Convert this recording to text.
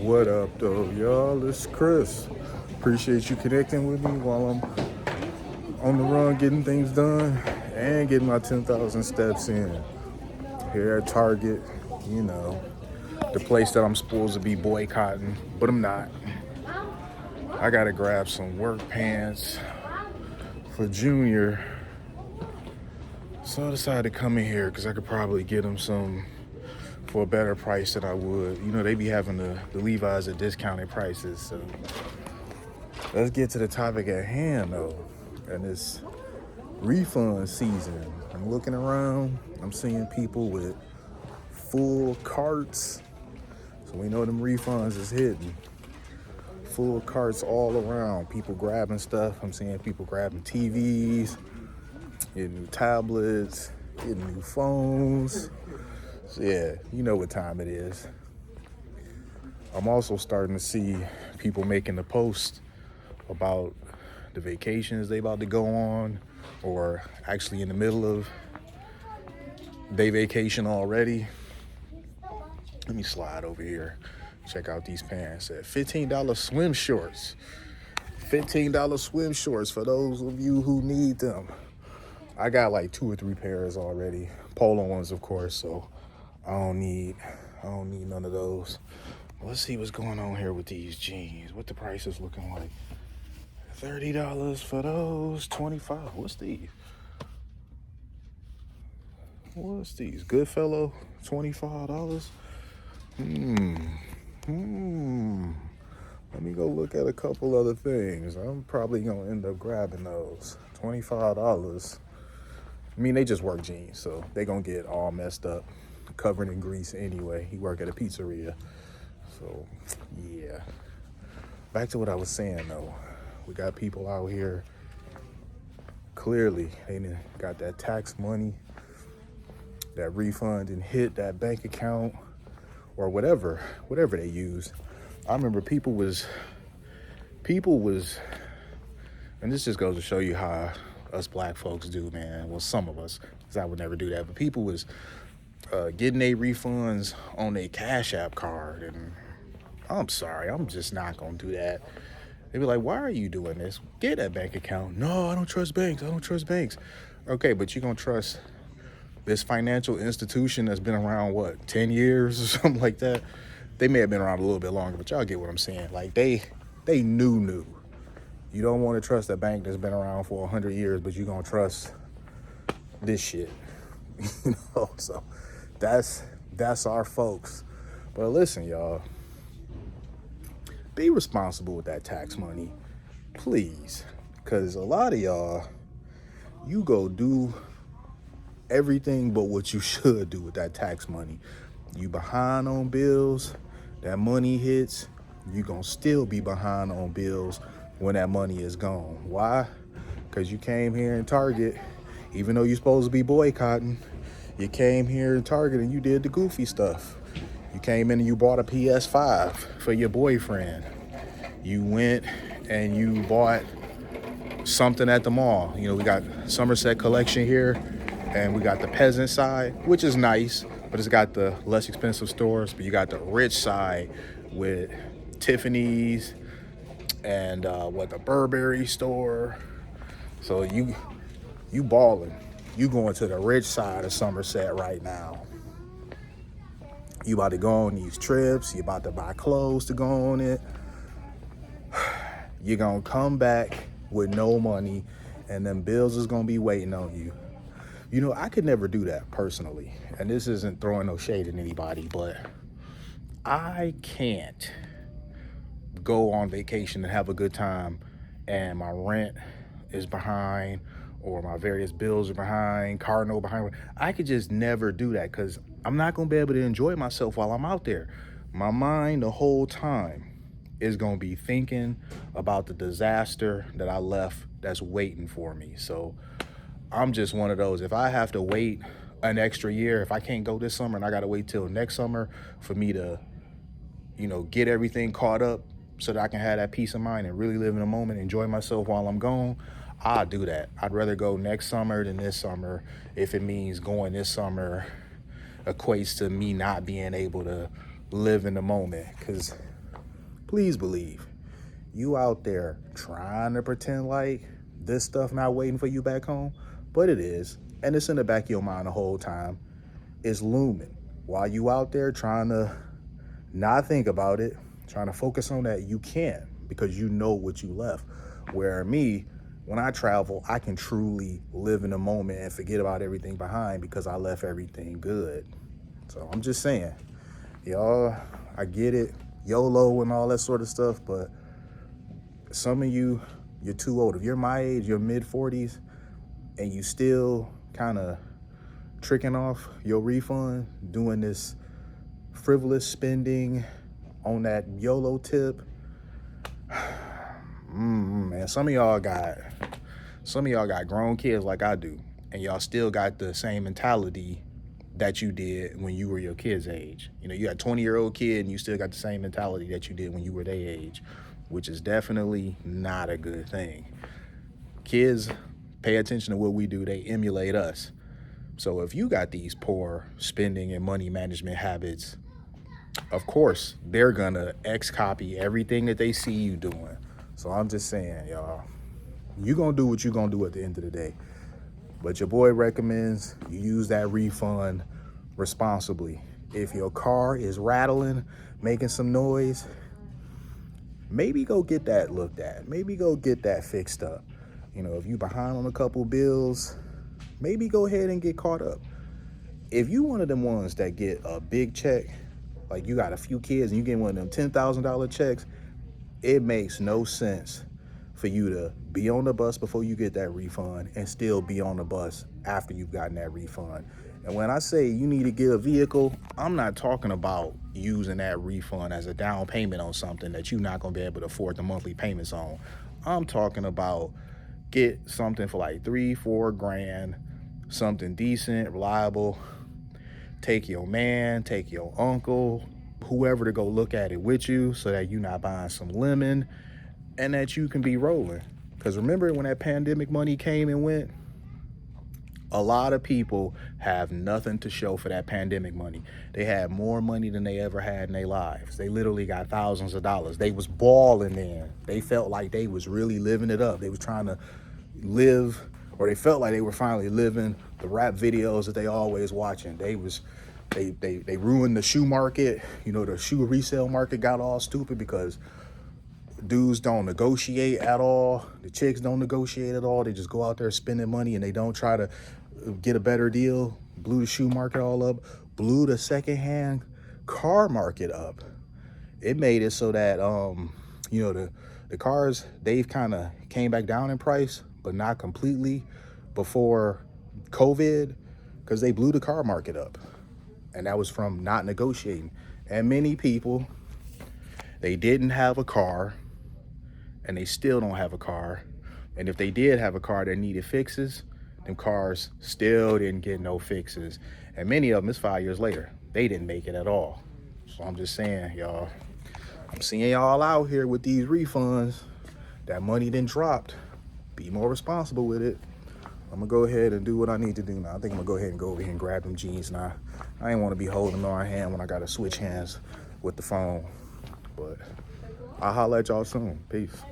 What up, though, y'all? It's Chris. Appreciate you connecting with me while I'm on the run getting things done and getting my 10,000 steps in. Here at Target, you know, the place that I'm supposed to be boycotting, but I'm not. I gotta grab some work pants for Junior. So I decided to come in here because I could probably get him some for a better price than I would. You know, they be having the Levi's at discounted prices. So let's get to the topic at hand, though. And it's refund season. I'm looking around. I'm seeing people with full carts. So we know them refunds is hitting. Full carts all around. People grabbing stuff. I'm seeing people grabbing TVs, getting new tablets, getting new phones. So yeah, you know what time it is. I'm also starting to see people making the post about the vacations they about to go on, or actually in the middle of their vacation already. Let me slide over here. Check out these pants at $15 swim shorts. $15 swim shorts for those of you who need them. I got like 2 or 3 pairs already. Polo ones, of course, so I don't need none of those. Let's see what's going on here with these jeans. What the price is looking like. $30 for those, $25. What's these? Goodfellow, $25. Let me go look at a couple other things. I'm probably gonna end up grabbing those. $25. I mean, they just work jeans, so they gonna get all messed up, covered in grease anyway. He work at a pizzeria. So, yeah. Back to what I was saying, though. We got people out here, clearly, they got that tax money, that refund and hit that bank account, or whatever they use. I remember people was, and this just goes to show you how us black folks do, man. Well, some of us, because I would never do that, but people was getting their refunds on their Cash App card, and I'm sorry, I'm just not gonna do that. They be like, why are you doing this? Get that bank account. No, I don't trust banks. Okay, but you gonna trust this financial institution that's been around, what, 10 years or something like that? They may have been around a little bit longer, but y'all get what I'm saying. Like, they knew. You don't want to trust a bank that's been around for 100 years, but you gonna trust this shit. You know, so that's our folks. But listen, y'all, be responsible with that tax money, please. Because a lot of y'all, you go do everything but what you should do with that tax money. You behind on bills, that money hits, you gonna still be behind on bills when that money is gone. Why? Because you came here in Target, even though you're supposed to be boycotting, you came here in Target and you did the goofy stuff. You came in and you bought a PS5 for your boyfriend. You went and you bought something at the mall. You know, we got Somerset collection here, and we got the peasant side, which is nice, but it's got the less expensive stores. But you got the rich side with Tiffany's and the Burberry store. So you balling. You going to the rich side of Somerset right now. You about to go on these trips. You about to buy clothes to go on it. You're going to come back with no money, and then bills is going to be waiting on you. You know, I could never do that personally. And this isn't throwing no shade at anybody, but I can't go on vacation and have a good time and my rent is behind, or my various bills are behind, car note behind. I could just never do that because I'm not going to be able to enjoy myself while I'm out there. My mind the whole time is going to be thinking about the disaster that I left that's waiting for me. So I'm just one of those. If I have to wait an extra year, if I can't go this summer and I got to wait till next summer for me to, you know, get everything caught up so that I can have that peace of mind and really live in the moment, enjoy myself while I'm gone, I'll do that. I'd rather go next summer than this summer if it means going this summer equates to me not being able to live in the moment. Because Please believe. You out there trying to pretend like this stuff not waiting for you back home, but it is. And it's in the back of your mind the whole time. It's looming. While you out there trying to not think about it, trying to focus on that, you can, because you know what you left. Where me, when I travel, I can truly live in the moment and forget about everything behind because I left everything good. So I'm just saying, y'all, I get it, YOLO and all that sort of stuff, but some of you, you're too old. If you're my age, you're mid-40s, and you still kind of tricking off your refund, doing this frivolous spending on that YOLO tip, man, some of y'all got grown kids like I do, and y'all still got the same mentality that you did when you were your kid's age. You know, you got a 20-year-old kid and you still got the same mentality that you did when you were their age, which is definitely not a good thing. Kids pay attention to what we do, they emulate us. So if you got these poor spending and money management habits, of course, they're gonna copy everything that they see you doing. So I'm just saying, y'all, you gonna do what you gonna do at the end of the day. But your boy recommends you use that refund responsibly. If your car is rattling, making some noise, maybe go get that looked at. Maybe go get that fixed up. You know, if you behind on a couple bills, maybe go ahead and get caught up. If you one of them ones that get a big check, like you got a few kids and you get one of them $10,000 checks, it makes no sense for you to be on the bus before you get that refund and still be on the bus after you've gotten that refund. And when I say you need to get a vehicle, I'm not talking about using that refund as a down payment on something that you're not gonna be able to afford the monthly payments on. I'm talking about get something for like 3-4 grand, something decent, reliable. Take your man, take your uncle, whoever to go look at it with you so that you're not buying some lemon and that you can be rolling. Because remember when that pandemic money came and went? A lot of people have nothing to show for that pandemic money. They had more money than they ever had in their lives. They literally got thousands of dollars. They was balling then. They felt like they was really living it up. They was trying to live, or they felt like they were finally living the rap videos that they always watching. They ruined the shoe market. You know, the shoe resale market got all stupid because dudes don't negotiate at all. The chicks don't negotiate at all. They just go out there spending money and they don't try to get a better deal. Blew the shoe market all up. Blew the secondhand car market up. It made it so that you know, the cars, they've kind of came back down in price, but not completely before COVID, because they blew the car market up. And that was from not negotiating. And many people, they didn't have a car, and they still don't have a car. And if they did have a car that needed fixes, them cars still didn't get no fixes. And many of them, it's 5 years later, they didn't make it at all. So I'm just saying, y'all, I'm seeing y'all out here with these refunds. That money done dropped. Be more responsible with it. I'm gonna go ahead and do what I need to do now. I think I'm gonna go ahead and go over here and grab them jeans now. I ain't wanna be holding them in my hand when I gotta switch hands with the phone. But I'll holler at y'all soon. Peace.